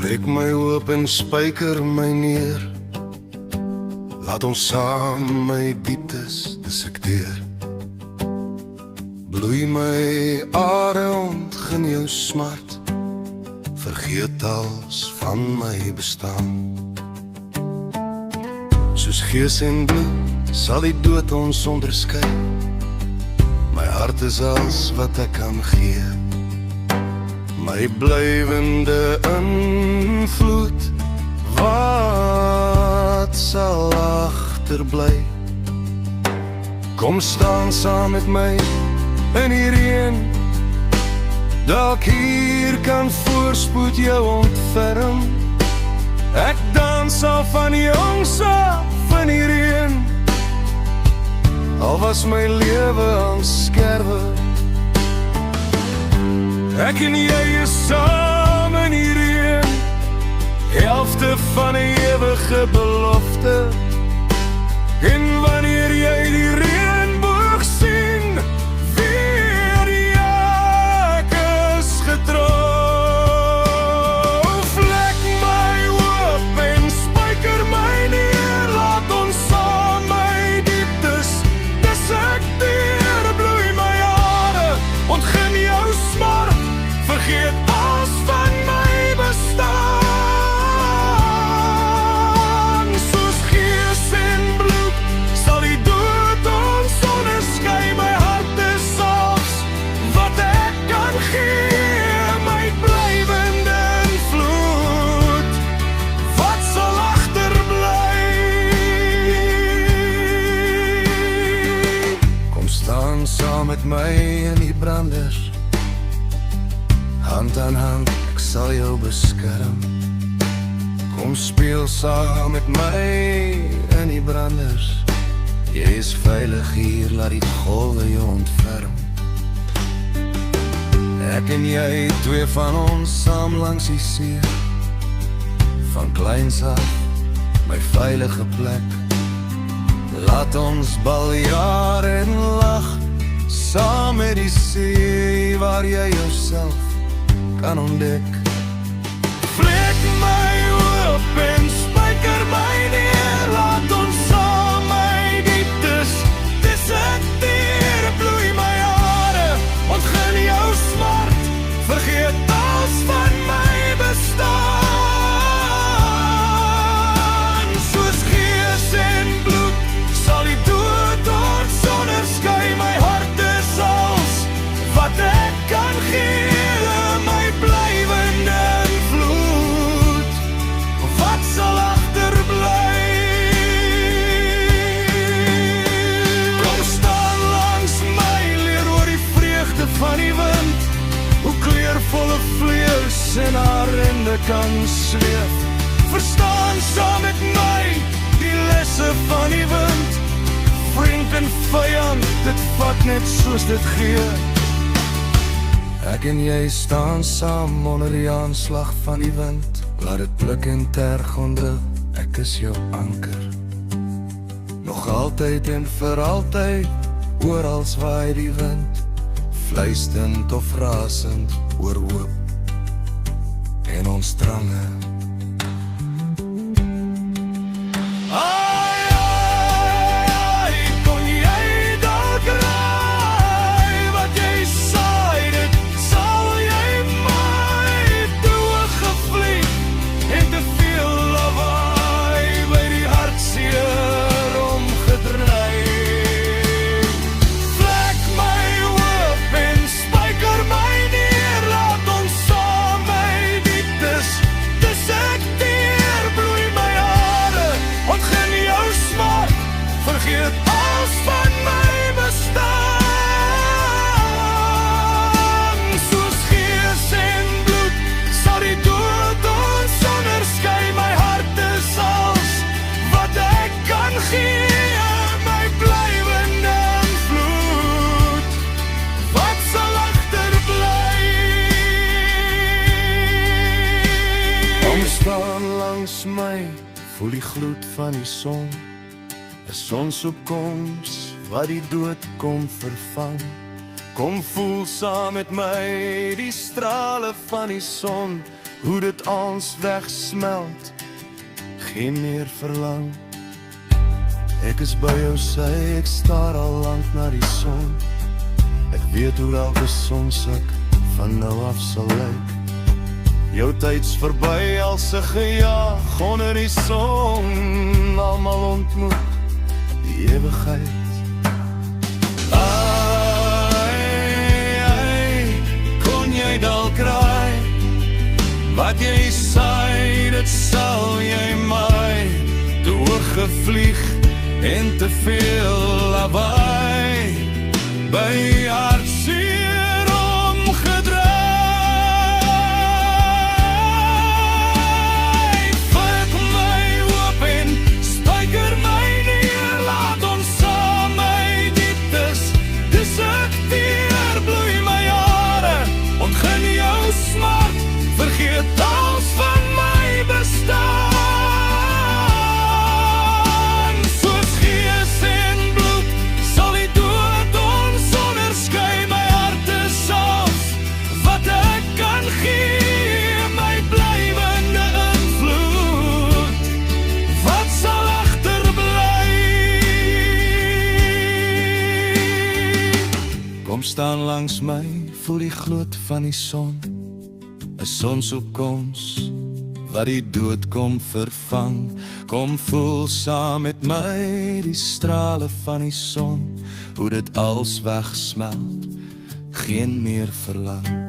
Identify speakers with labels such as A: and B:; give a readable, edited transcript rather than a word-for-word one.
A: Breek my oop en spyker my neer. Laat ons saam my dieptes dissekteer. Bloei my are, ontgin jou smart. Vergeet als van my bestaan. Soos gees en bloed sal die dood ons onderskei. My hart is als wat ek kan gee. My blywende invloed, wat sal agterbly? Kom staan saam met my in die reën. Dalk hier kan voorspoed jou ontferm. Ek dans al van jongs af in die reën. Al was my lewe aan skerwe. Ek en jy is saam in die reën. Helfte van 'n ewige belofte. En wanneer jy die reënboog sien, weet jy ek is getrou. Vlek my oop en spyker my neer. Laat ons saam my dieptes dissekteer. Bloei my are, ontgin jou smart. Vergeet als van my bestaan. Soos gees en bloed sal die dood ons onderskei. My hart is als wat ek kan gee. My blywende invloed, wat sal agterbly? Kom staan saam met my in die branders. Hand aan hand, ek sal jou beskerm. Kom speel saam met my in die branders. Jy is veilig hier, laat die golwe jou ontferm. Ek en jy, twee van ons saam langs die see. Van kleins af, my veilige plek. Laat ons baljaar en lag, saam met die see, waar jy jouself kan ontdek. Vlek my oop en spyker my neer. Laat ons saam my dieptes dissekteer. Bloei my are, ontgin jou smart. Vergeet als van my bestaan. Soos gees en bloed sal die dood ons onderskei. My hart is als wat ek kan gee. Blywende invloed, wat sal agterbly? Kom staan langs my, leer oor die vreugde van die wind. Hoe kleurvolle vleuels en haar rinde kan zweef. Verstaan saam met my die lesse van die wind. Vriend en vyand, dit vat net soos dit gee. Ek en jy staan saam onder die aanslag van die wind. Laat het pluk en terg onder, ek is jou anker. Nog altyd en vir altyd, orals waai die wind. Fluistend of rasend oor hoop en ons strange. Voel die gloed van die son, 'n sonsopkoms wat die dood kom vervang. Kom voel saam met my die strale van die son, hoe dit ons wegsmelt, geen meer verlang. Ek is by jou sy, ek staar al lank na die son. Ek weet hoe elke sonsak van nou af sal lyk. Jou tyd's verby als 'n gejaag onder die son, almal ontmoet die ewigheid. Kon jy dalk raai wat jy saai, dit sal jy maai. Te hoog gevlieg en te veel lawaai, by hartseer omgedraai. Vik my oop en spyker my neer, laat ons saam my dieptes dissekteer. Bloei my hare, ontgin jou smart, vergeet alles van my bestaan. Kom staan langs my, voel die gloed van die son, 'n sonsopkoms wat die dood kom vervang. Kom voel saam met my die strale van die son, hoe dit als wegsmelt, geen meer verlang.